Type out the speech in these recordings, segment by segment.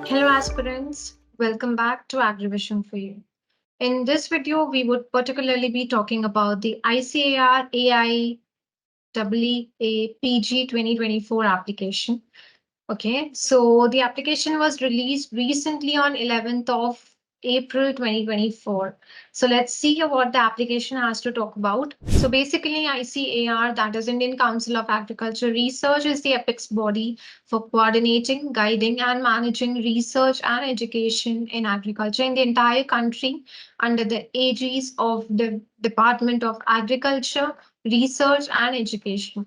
Hello aspirants, welcome back to Agrivision for you. In this video, we would particularly be talking about the ICAR AIEEA PG 2024 application. Okay, so the application was released recently on 11th of April 2024. So let's see what the application has to talk about. So basically, ICAR, that is Indian Council of Agriculture Research, is the apex body for coordinating, guiding, and managing research and education in agriculture in the entire country under the aegis of the Department of Agriculture, Research and Education,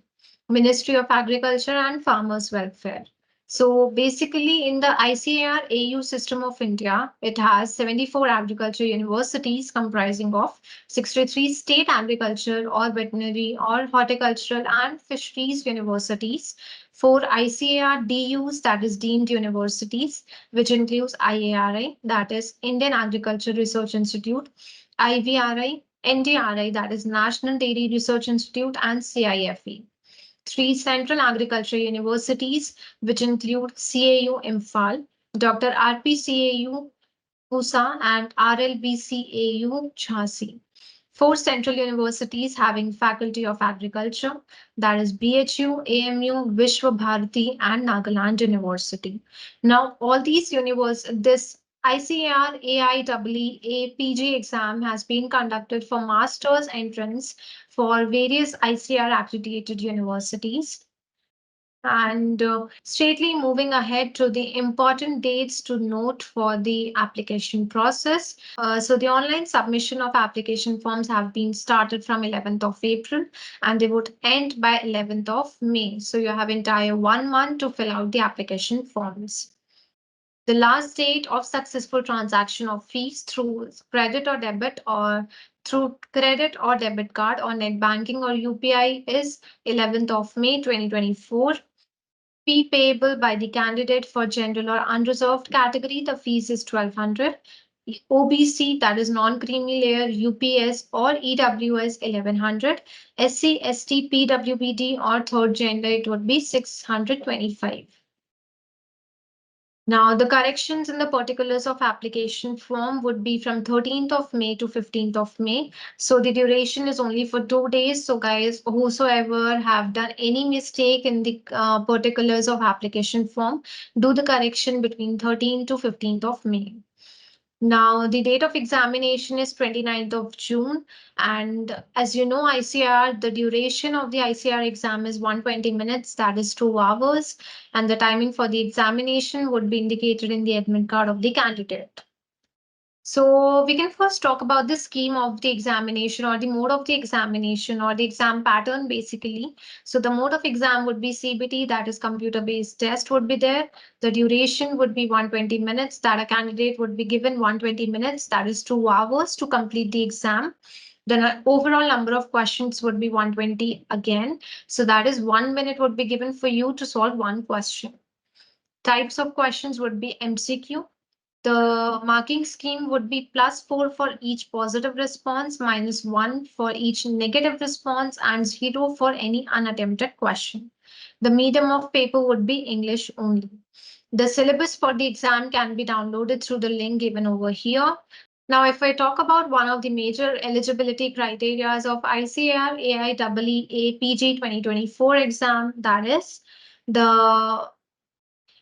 Ministry of Agriculture and Farmers Welfare. So basically, in the ICAR AU system of India, it has 74 agriculture universities comprising of 63 state agriculture or veterinary or horticultural and fisheries universities, 4 ICAR DUs, that is deemed universities, which includes IARI, that is Indian Agriculture Research Institute, IVRI, NDRI, that is National Dairy Research Institute, and CIFE. 3 central agriculture universities, which include CAU Imphal, Dr. RPCAU Pusa, and RLBCAU Jhansi. 4 central universities having Faculty of Agriculture, that is BHU, AMU, Vishwa Bharati, and Nagaland University. Now, all these this ICAR AIEEA PG exam has been conducted for master's entrance for various ICR accredited universities. And straightly moving ahead to the important dates to note for the application process. So the online submission of application forms have been started from 11th of April and they would end by 11th of May. So you have entire 1 month to fill out the application forms. The last date of successful transaction of fees through credit or debit or through credit or debit card or net banking or UPI is 11th of May 2024. Fee payable by the candidate for general or unreserved category, the fees is 1200. OBC, that is non-creamy layer, UPS or EWS 1100. SC, ST, PWBD or third gender, it would be 625. Now, the corrections in the particulars of application form would be from 13th of May to 15th of May. So the duration is only for 2 days. So guys, whosoever have done any mistake in the particulars of application form, do the correction between 13th to 15th of May. Now, the date of examination is 29th of June. And as you know, ICR, the duration of the ICR exam is 120 minutes, that is 2 hours. And the timing for the examination would be indicated in the admit card of the candidate. So we can first talk about the scheme of the examination or the mode of the examination or the exam pattern basically. So the mode of exam would be CBT, that is computer-based test would be there. The duration would be 120 minutes, that a candidate would be given 120 minutes, that is 2 hours to complete the exam. The overall number of questions would be 120 again. So that is 1 minute would be given for you to solve one question. Types of questions would be MCQ. The marking scheme would be +4 for each positive response, -1 for each negative response, and 0 for any unattempted question. The medium of paper would be English only. The syllabus for the exam can be downloaded through the link given over here. Now, if I talk about one of the major eligibility criteria of ICAR AIEEA PG 2024 exam, that is the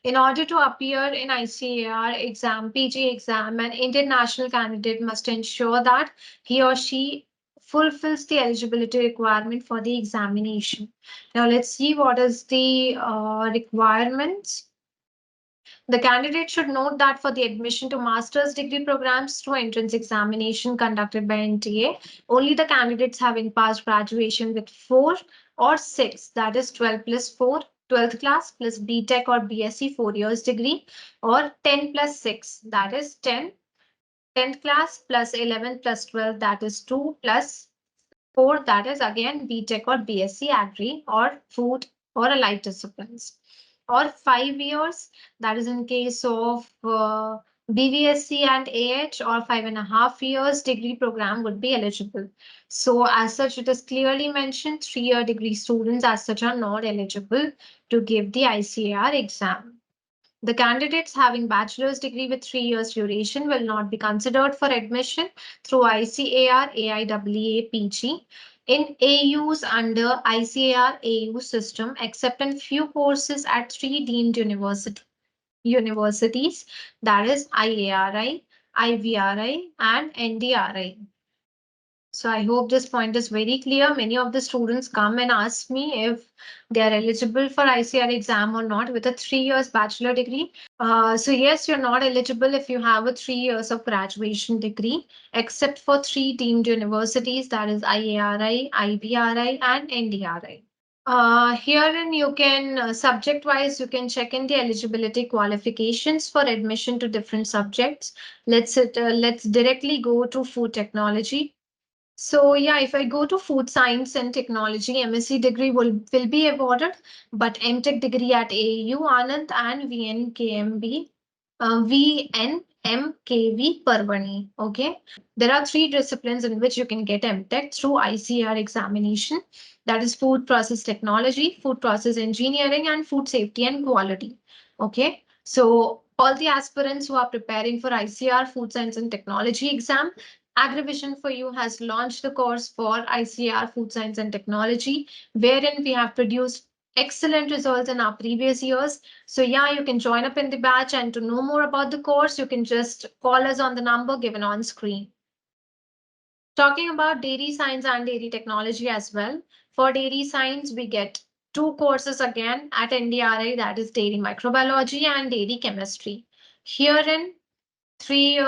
in order to appear in ICAR exam, PG exam, an Indian national candidate must ensure that he or she fulfills the eligibility requirement for the examination. Now let's see what is the requirements. The candidate should note that for the admission to master's degree programs through entrance examination conducted by NTA, only the candidates having passed graduation with 4 or 6, that is 12 plus 4, 12th class plus BTech or BSc 4 years degree, or 10 plus 6, that is 10, 10th class plus 11 plus 12, that is 2 plus 4, that is again BTech or BSc Agri or food or allied disciplines, or 5 years, that is in case of BVSC and AH, or 5.5 years degree program would be eligible. So as such, it is clearly mentioned 3-year degree students as such are not eligible to give the ICAR exam. The candidates having bachelor's degree with 3 years duration will not be considered for admission through ICAR AIEEA PG in AUs under ICAR AU system, except in few courses at 3 deemed universities, that is IARI, IVRI, and NDRI. So I hope this point is very clear. Many of the students come and ask me if they are eligible for ICR exam or not with a 3 years bachelor degree. So yes, you're not eligible if you have a 3 years of graduation degree, except for 3 deemed universities, that is IARI, IVRI, and NDRI. Herein you can subject wise you can check in the eligibility qualifications for admission to different subjects. Let's directly go to food technology. So yeah, if I go to food science and technology, MSc degree will be awarded, but MTech degree at AU Anand and VNMKV Parvani. Okay, there are 3 disciplines in which you can get MTech through ICR examination. That is food process technology, food process engineering, and food safety and quality. Okay, so all the aspirants who are preparing for ICR food science and technology exam, Agrivision for You has launched the course for ICR Food Science and Technology, wherein we have produced excellent results in our previous years. So yeah, you can join up in the batch, and to know more about the course, you can just call us on the number given on screen. Talking about dairy science and dairy technology as well. For dairy science, we get 2 courses again at NDRI, that is dairy microbiology and dairy chemistry. Herein 3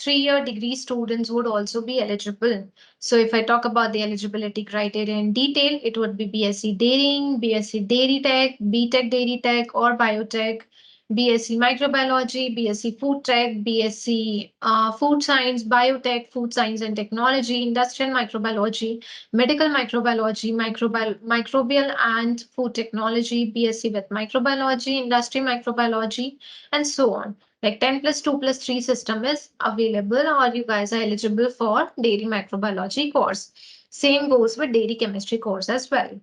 year degree students would also be eligible. So if I talk about the eligibility criteria in detail, it would be BSc Dairying, BSc Dairy Tech, BTech Dairy Tech or Biotech, BSc Microbiology, BSc Food Tech, BSc Food Science, Biotech, Food Science and Technology, Industrial Microbiology, Medical Microbiology, Microbial and Food Technology, BSc with Microbiology, Industry Microbiology, and so on. Like 10 plus 2 plus 3 system is available, or you guys are eligible for dairy microbiology course. Same goes with dairy chemistry course as well.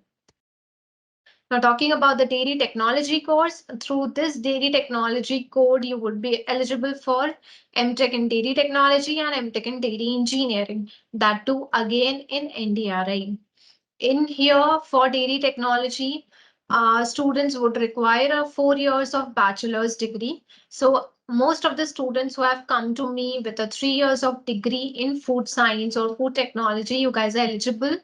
Now talking about the dairy technology course, through this dairy technology code, you would be eligible for MTech in dairy technology and MTech in dairy engineering. That too again in NDRI. In here for dairy technology, students would require 4 years of bachelor's degree. So most of the students who have come to me with a 3 years of degree in food science or food technology, you guys are eligible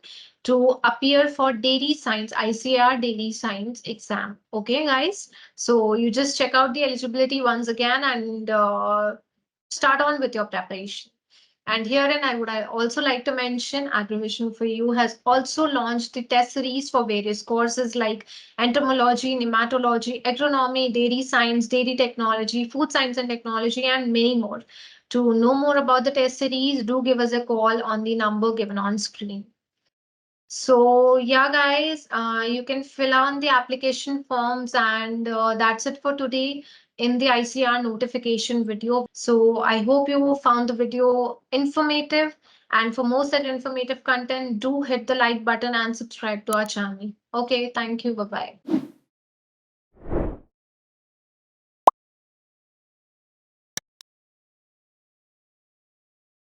to appear for dairy science, ICR dairy science exam. Okay, guys. So you just check out the eligibility once again and start on with your preparation. And herein, I would also like to mention Agrivision for You has also launched the test series for various courses like entomology, nematology, agronomy, dairy science, dairy technology, food science and technology, and many more. To know more about the test series, do give us a call on the number given on screen. So yeah, guys, you can fill on the application forms, and that's it for today in the ICR notification video. So I hope you found the video informative, and for more such informative content, do hit the like button and subscribe to our channel. Okay, thank you. Bye-bye.